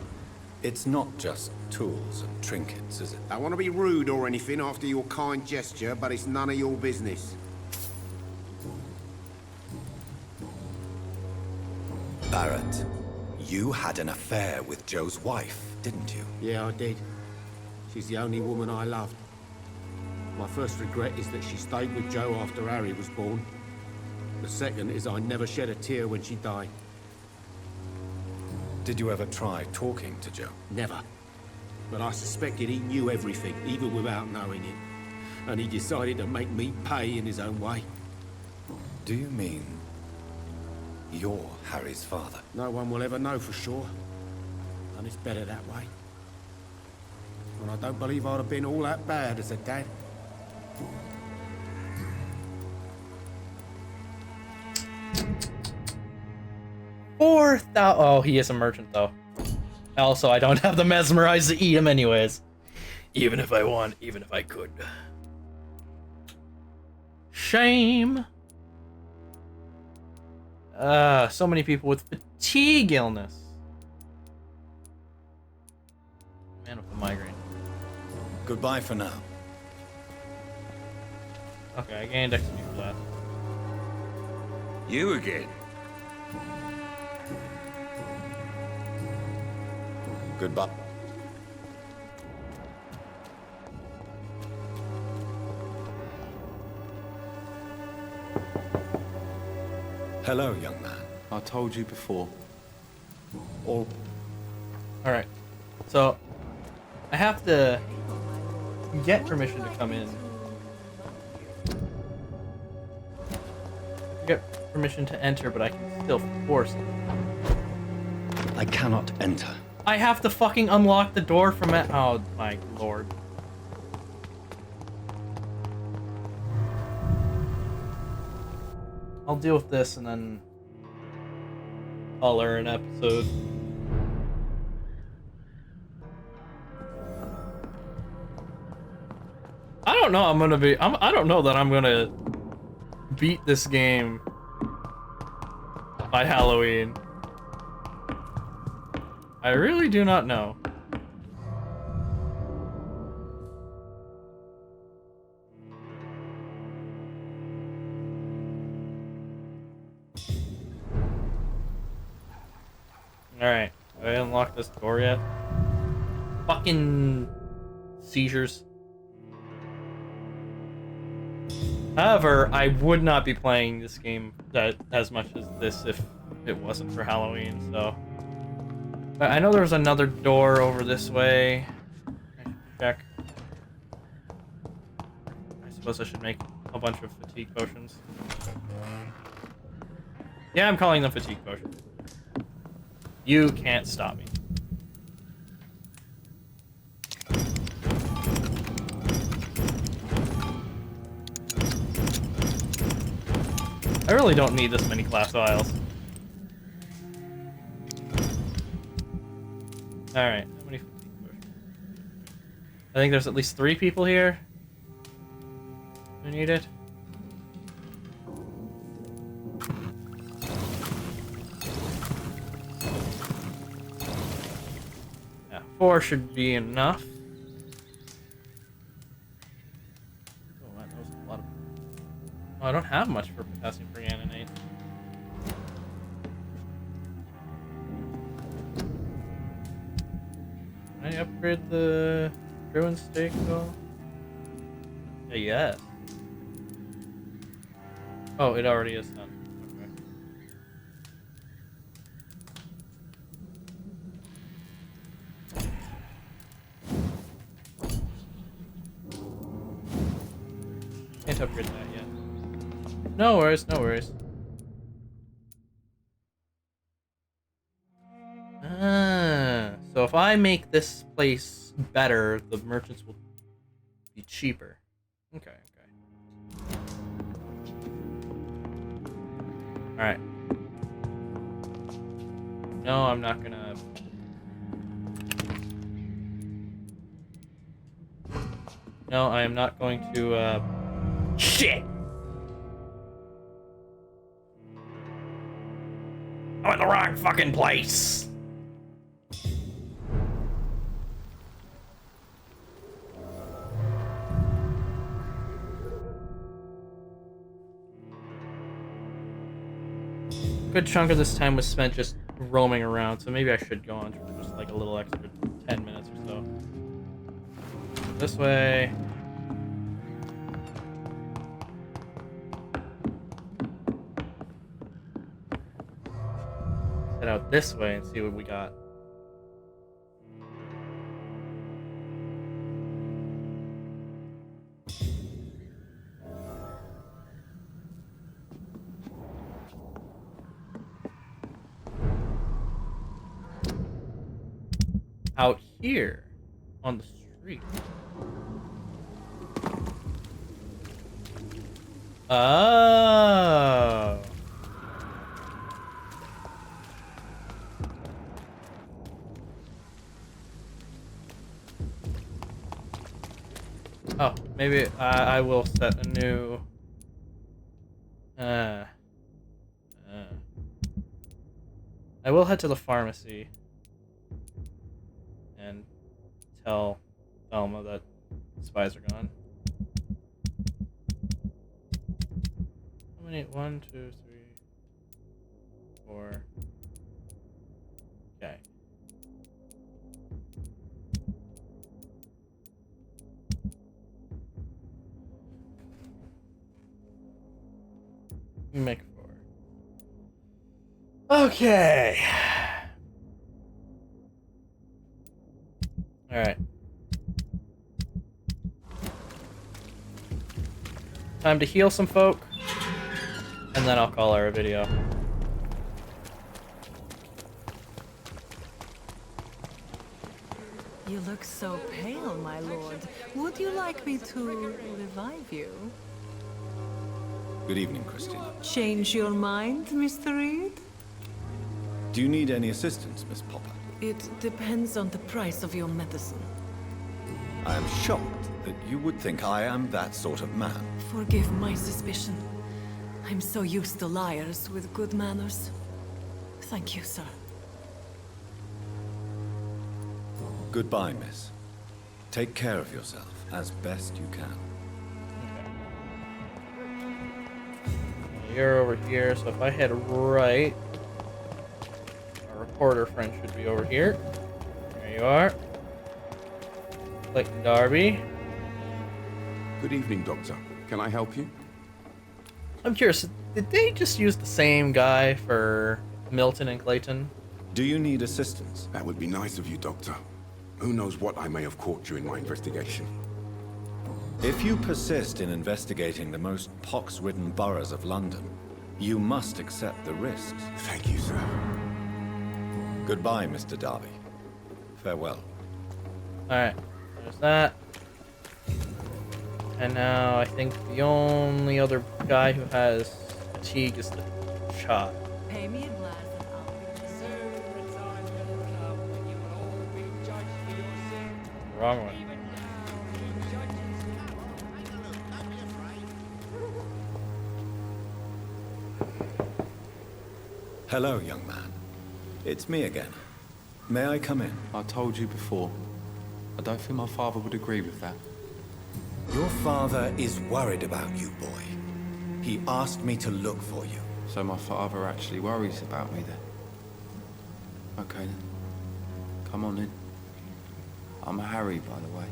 it's not just tools and trinkets, is it? I want to be rude or anything after your kind gesture, but it's none of your business. Barrett, you had an affair with Joe's wife, didn't you? Yeah, I did. She's the only woman I loved. My first regret is that she stayed with Joe after Harry was born. The second is I never shed a tear when she died. Did you ever try talking to Joe? Never. But I suspected he knew everything, even without knowing it. And he decided to make me pay in his own way. Do you mean you're Harry's father? No one will ever know for sure. And it's better that way. And I don't believe I'd have been all that bad as a dad. Oh, he is a merchant though. Also, I don't have the mesmerize to eat him anyways. Even if I want, even if I could. Shame. So many people with fatigue illness. Man with a migraine. Goodbye for now. Okay, I gained XP for that. You again? Goodbye. Hello, young man. I told you before. Alright. So, I have to get permission to come in. Get permission to enter, but I can still force it. I cannot enter. I have to fucking unlock the door from it. Oh my lord. I'll deal with this and then color an episode. I don't know. I don't know that I'm gonna beat this game by Halloween. I really do not know. Alright, I unlocked this door yet. Fucking seizures. However, I would not be playing this game as much as this if it wasn't for Halloween, so. I know there's another door over this way. I should check. I suppose I should make a bunch of fatigue potions. Yeah, I'm calling them fatigue potions. You can't stop me. I really don't need this many class vials. Alright, how many fatigue potions? I think there's at least 3 people here who need it. Yeah, 4 should be enough. Oh, that was a lot of... Oh, I don't have much for potassium permanganate. Can I upgrade the Druid stake though? Yeah, yes. Oh, it already is done. Okay. Can't upgrade that yet. No worries, no worries. So if I make this place better, the merchants will be cheaper. Okay, okay. Alright. No, I'm not gonna... No, I am not going to, Shit! I'm in the wrong fucking place! Good chunk of this time was spent just roaming around, so maybe I should go on for just like a little extra 10 minutes or so. This way. Head out this way and see what we got. Out here on the street. Oh. Oh, maybe I will set a new I will head to the pharmacy and tell Thelma that the spies are gone. How many? 1, 2, 3, 4. Okay. Make 4. Okay. All right. Time to heal some folk, and then I'll call her a video. You look so pale, my lord. Would you like me to revive you? Good evening, Christina. Change your mind, Mr. Reed? Do you need any assistance, Miss Popper? It depends on the price of your medicine. I am shocked that you would think I am that sort of man. Forgive my suspicion. I'm so used to liars with good manners. Thank you, sir. Goodbye, miss. Take care of yourself as best you can. Okay. You're over here, so if I head right, our reporter friend should be over here. There you are. Clayton Darby. Good evening, Doctor. Can I help you? I'm curious, did they just use the same guy for Milton and Clayton? Do you need assistance? That would be nice of you, Doctor. Who knows what I may have caught during my investigation. If you persist in investigating the most pox-ridden boroughs of London, you must accept the risks. Thank you, sir. Goodbye, Mr. Darby. Farewell. Alright, there's that. And now I think the only other guy who has fatigue is the child. Pay me a glass and I'll Wrong one. Hello, young man. It's me again. May I come in? I told you before. I don't think my father would agree with that. Your father is worried about you, boy. He asked me to look for you. So my father actually worries about me then? Okay then. Come on in. I'm Harry, by the way.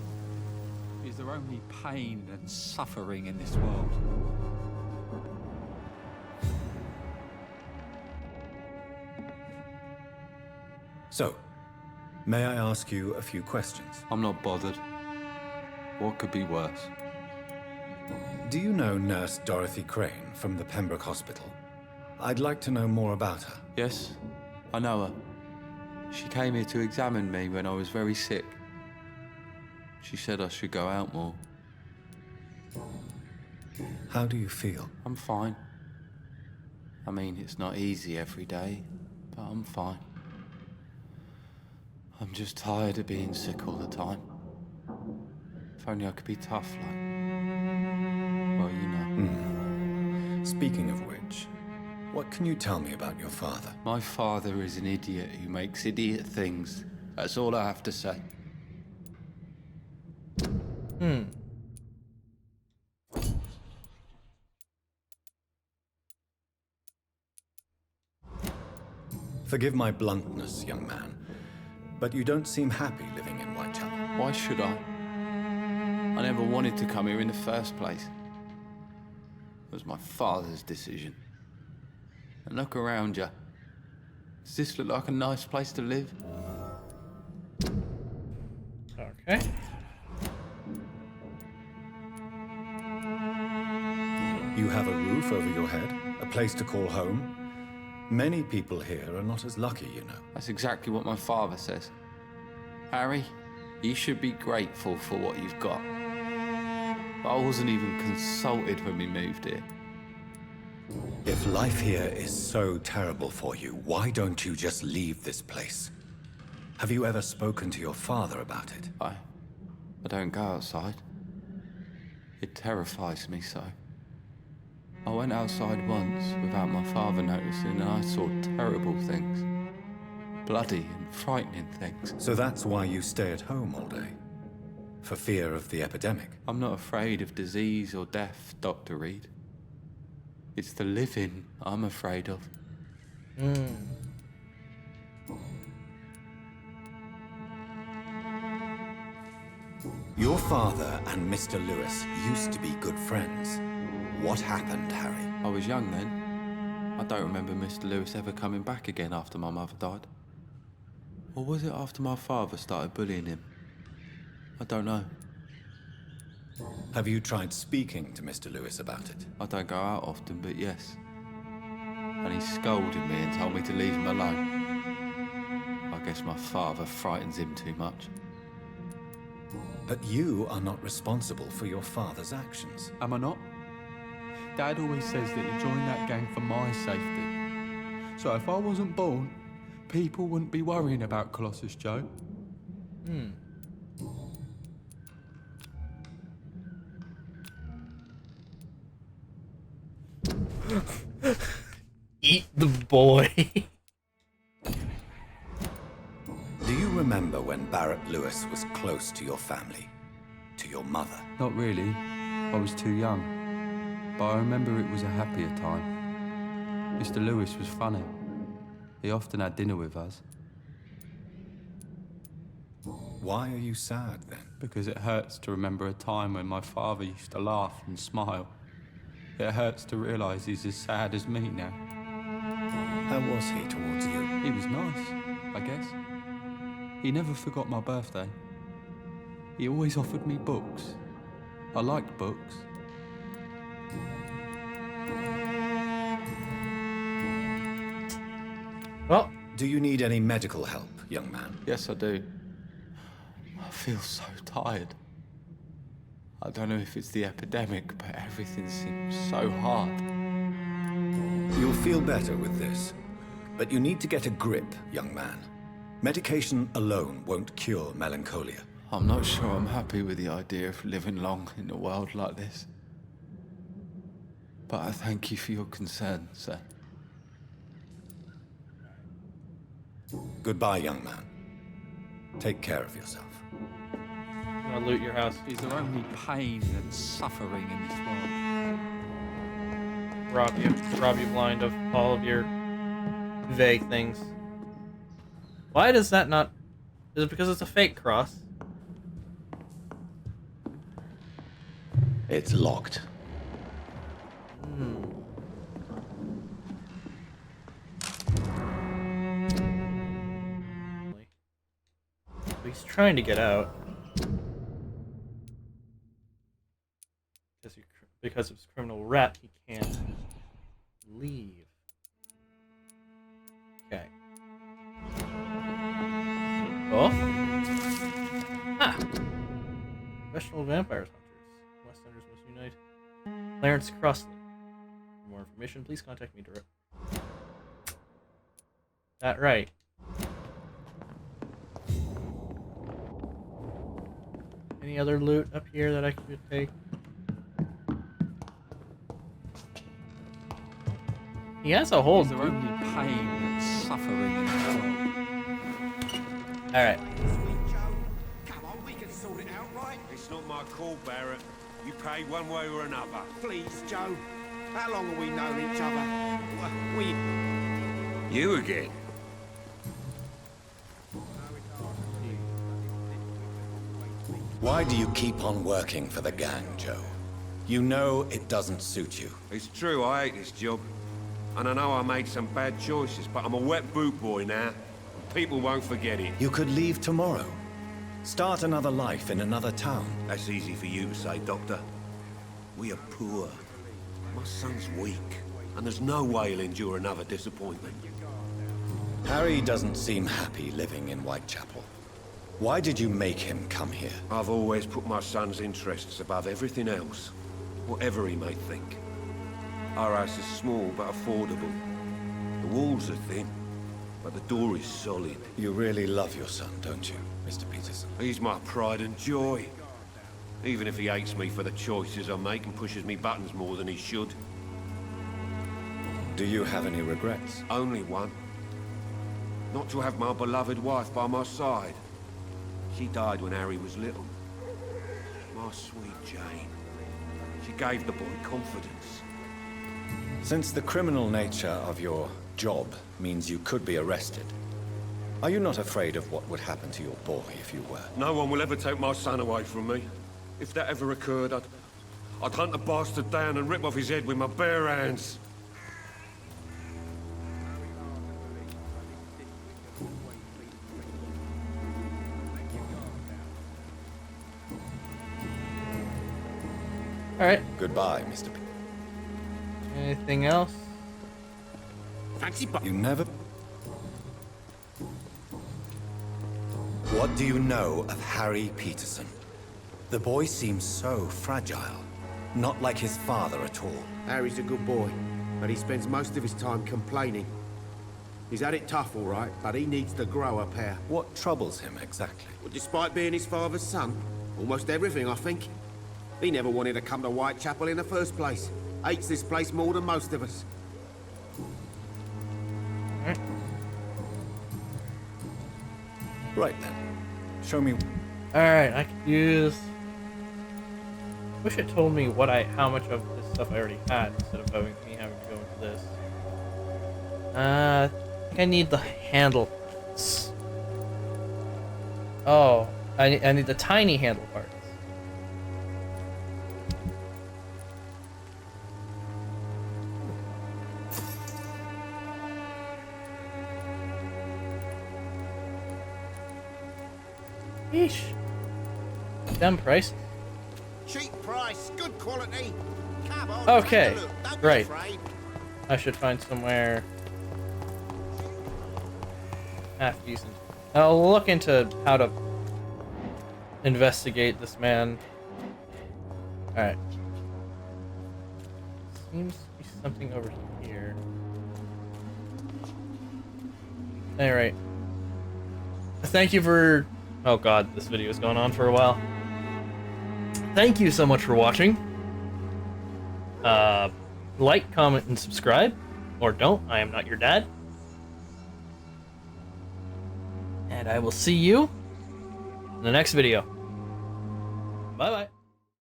Is there only pain and suffering in this world? So, may I ask you a few questions? I'm not bothered. What could be worse? Do you know Nurse Dorothy Crane from the Pembroke Hospital? I'd like to know more about her. Yes, I know her. She came here to examine me when I was very sick. She said I should go out more. How do you feel? I'm fine. I mean, it's not easy every day, but I'm fine. I'm just tired of being sick all the time. If only I could be tough like... well, you know. Speaking of which, what can you tell me about your father? My father is an idiot who makes idiot things. That's all I have to say. Forgive my bluntness, young man, but you don't seem happy living in Whitechapel. Why should I? I never wanted to come here in the first place. It was my father's decision. And look around you. Does this look like a nice place to live? Okay. You have a roof over your head, a place to call home. Many people here are not as lucky, you know. That's exactly what my father says. Harry, you should be grateful for what you've got. But I wasn't even consulted when we moved here. If life here is so terrible for you, why don't you just leave this place? Have you ever spoken to your father about it? I don't go outside. It terrifies me so. I went outside once without my father noticing and I saw terrible things. Bloody and frightening things. So that's why you stay at home all day? For fear of the epidemic? I'm not afraid of disease or death, Dr. Reed. It's the living I'm afraid of. Your father and Mr. Lewis used to be good friends. What happened, Harry? I was young then. I don't remember Mr. Lewis ever coming back again after my mother died. Or was it after my father started bullying him? I don't know. Have you tried speaking to Mr. Lewis about it? I don't go out often, but yes. And he scolded me and told me to leave him alone. I guess my father frightens him too much. But you are not responsible for your father's actions. Am I not? Dad always says that he joined that gang for my safety. So if I wasn't born, people wouldn't be worrying about Colossus Joe. Eat the boy. Do you remember when Barrett Lewis was close to your family? To your mother? Not really. I was too young. But I remember it was a happier time. Mr. Lewis was funny. He often had dinner with us. Why are you sad then? Because it hurts to remember a time when my father used to laugh and smile. It hurts to realise he's as sad as me now. How was he towards you? He was nice, I guess. He never forgot my birthday. He always offered me books. I liked books. Well, do you need any medical help, young man? Yes, I do. I feel so tired. I don't know if it's the epidemic, but everything seems so hard. You'll feel better with this. But you need to get a grip, young man. Medication alone won't cure melancholia. I'm not sure I'm happy with the idea of living long in a world like this. But I thank you for your concern, sir. Goodbye, young man. Take care of yourself. I'm gonna loot your house. Is there only pain and suffering in this world? Rob you blind of all of your vague things. Why does that not... Is it because it's a fake cross? It's locked. He's trying to get out. Because of his criminal rep, he can't leave. Okay. Oh? Ah! Professional vampires hunters. Westerners must unite. Clarence Crossley. For more information, please contact me direct. That right. Any other loot up here that I could take? He has a whole... Is there only pain and suffering in the world? Alright. Come on, we can sort it out, right? It's not my call, Barrett. You pay one way or another. Please, Joe. How long have we known each other? We... You again? Why do you keep on working for the gang, Joe? You know it doesn't suit you. It's true, I hate this job. And I know I made some bad choices, but I'm a wet boot boy now. People won't forget it. You could leave tomorrow. Start another life in another town. That's easy for you to say, Doctor. We are poor. My son's weak, and there's no way he'll endure another disappointment. Harry doesn't seem happy living in Whitechapel. Why did you make him come here? I've always put my son's interests above everything else, whatever he may think. Our house is small but affordable. The walls are thin, but the door is solid. You really love your son, don't you, Mr. Peterson? He's my pride and joy. Even if he hates me for the choices I make and pushes me buttons more than he should. Do you have any regrets? Only one. Not to have my beloved wife by my side. She died when Harry was little. My sweet Jane. She gave the boy confidence. Since the criminal nature of your job means you could be arrested, are you not afraid of what would happen to your boy if you were? No one will ever take my son away from me. If that ever occurred, I'd hunt the bastard down and rip off his head with my bare hands. Alright. Goodbye, Mr. P. Anything else? You never... What do you know of Harry Peterson? The boy seems so fragile. Not like his father at all. Harry's a good boy, but he spends most of his time complaining. He's had it tough, all right, but he needs to grow a pair. What troubles him exactly? Well, despite being his father's son, almost everything, I think. He never wanted to come to Whitechapel in the first place. Hates this place more than most of us. Right then. Show me... Alright, I could use... Wish it told me how much of this stuff I already had instead of having to go into this. I think I need the handle parts. Oh, I need the tiny handle parts. Yeesh. Damn price. Cheap price. Nice, good quality. Come on, Okay, have a look. Don't be right. afraid. I should find somewhere half decent. I'll look into how to investigate this man. Alright. Seems to be something over here. Alright. Thank you for... Oh god, this video is going on for a while. Thank you so much for watching. Like, comment, and subscribe. Or don't, I am not your dad. And I will see you in the next video. Bye-bye.